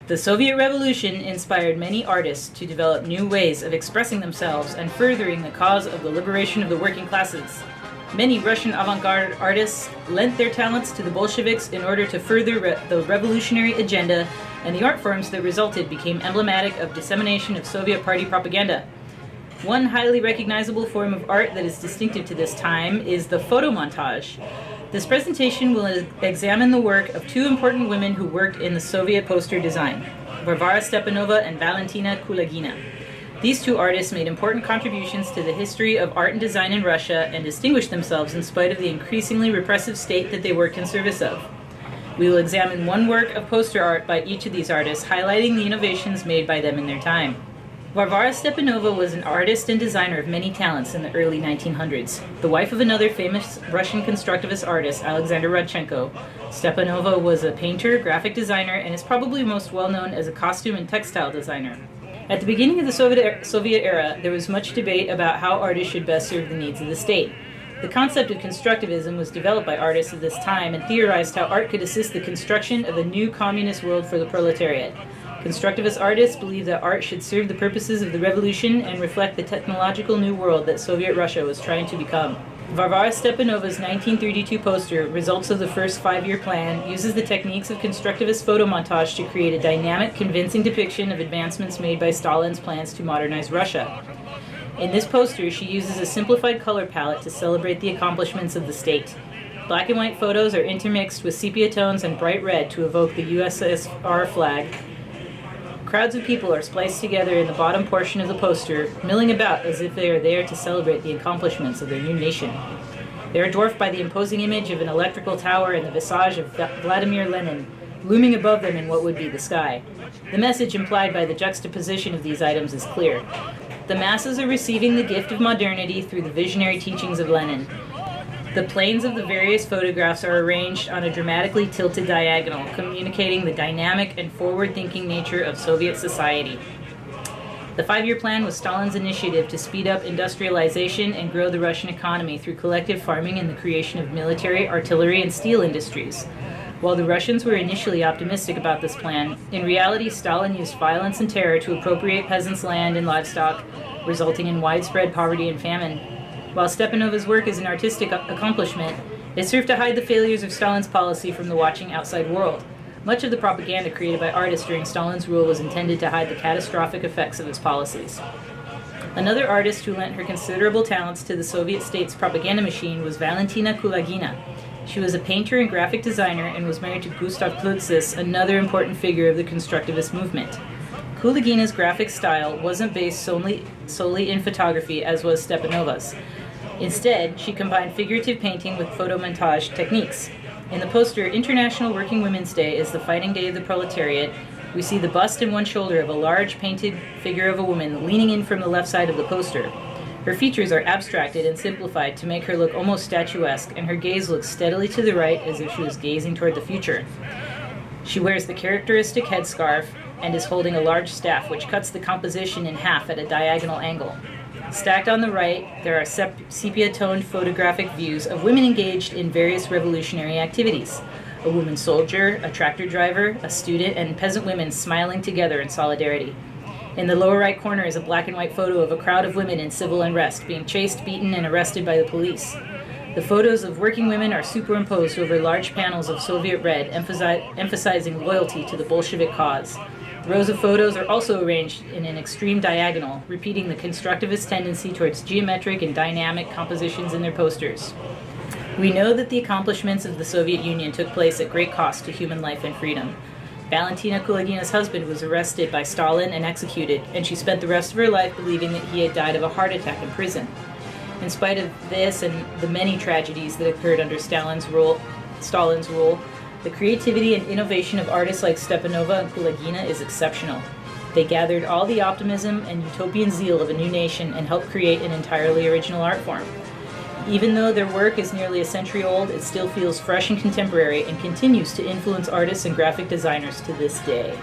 The Soviet Revolution inspired many artists to develop new ways of expressing themselves and furthering the cause of the liberation of the working classes. Many Russian avant-garde artists lent their talents to the Bolsheviks in order to further the revolutionary agenda, and the art forms that resulted became emblematic of dissemination of Soviet party propaganda. One highly recognizable form of art that is distinctive to this time is the photo montage. This presentation will examine the work of two important women who worked in the Soviet poster design, Varvara Stepanova and Valentina Kulagina. These two artists made important contributions to the history of art and design in Russia and distinguished themselves in spite of the increasingly repressive state that they worked in service of. We will examine one work of poster art by each of these artists, highlighting the innovations made by them in their time. Varvara Stepanova was an artist and designer of many talents in the early 1900s. The wife of another famous Russian constructivist artist, Alexander Rodchenko, Stepanova was a painter, graphic designer, and is probably most well known as a costume and textile designer. At the beginning of the Soviet era, there was much debate about how artists should best serve the needs of the state. The concept of Constructivism was developed by artists of this time and theorized how art could assist the construction of a new communist world for the proletariat. Constructivist artists believed that art should serve the purposes of the revolution and reflect the technological new world that Soviet Russia was trying to become. Varvara Stepanova's 1932 poster, Results of the First Five-Year Plan, uses the techniques of constructivist photo montage to create a dynamic, convincing depiction of advancements made by Stalin's plans to modernize Russia. In this poster, she uses a simplified color palette to celebrate the accomplishments of the state. Black and white photos are intermixed with sepia tones and bright red to evoke the USSR flag. Crowds of people are spliced together in the bottom portion of the poster, milling about as if they are there to celebrate the accomplishments of their new nation. They are dwarfed by the imposing image of an electrical tower and the visage of Vladimir Lenin, looming above them in what would be the sky. The message implied by the juxtaposition of these items is clear. The masses are receiving the gift of modernity through the visionary teachings of Lenin. The planes of the various photographs are arranged on a dramatically tilted diagonal, communicating the dynamic and forward-thinking nature of Soviet society. The five-year plan was Stalin's initiative to speed up industrialization and grow the Russian economy through collective farming and the creation of military, artillery, and steel industries. While the Russians were initially optimistic about this plan, in reality Stalin used violence and terror to appropriate peasants' land and livestock, resulting in widespread poverty and famine. While Stepanova's work is an artistic accomplishment, it served to hide the failures of Stalin's policy from the watching outside world. Much of the propaganda created by artists during Stalin's rule was intended to hide the catastrophic effects of his policies. Another artist who lent her considerable talents to the Soviet state's propaganda machine was Valentina Kulagina. She was a painter and graphic designer and was married to Gustav Klutzis, another important figure of the constructivist movement. Kulagina's graphic style wasn't based solely in photography as was Stepanova's. Instead, she combined figurative painting with photomontage techniques. In the poster, International Working Women's Day is the fighting day of the proletariat. We see the bust and one shoulder of a large painted figure of a woman leaning in from the left side of the poster. Her features are abstracted and simplified to make her look almost statuesque, and her gaze looks steadily to the right as if she was gazing toward the future. She wears the characteristic headscarf and is holding a large staff which cuts the composition in half at a diagonal angle. Stacked on the right, there are sepia-toned photographic views of women engaged in various revolutionary activities. A woman soldier, a tractor driver, a student, and peasant women smiling together in solidarity. In the lower right corner is a black and white photo of a crowd of women in civil unrest being chased, beaten, and arrested by the police. The photos of working women are superimposed over large panels of Soviet red, emphasizing loyalty to the Bolshevik cause. Rows of photos are also arranged in an extreme diagonal, repeating the constructivist tendency towards geometric and dynamic compositions in their posters. We know that the accomplishments of the Soviet Union took place at great cost to human life and freedom. Valentina Kulagina's husband was arrested by Stalin and executed, and she spent the rest of her life believing that he had died of a heart attack in prison. In spite of this and the many tragedies that occurred under Stalin's rule, the creativity and innovation of artists like Stepanova and Kulagina is exceptional. They gathered all the optimism and utopian zeal of a new nation and helped create an entirely original art form. Even though their work is nearly a century old, it still feels fresh and contemporary and continues to influence artists and graphic designers to this day.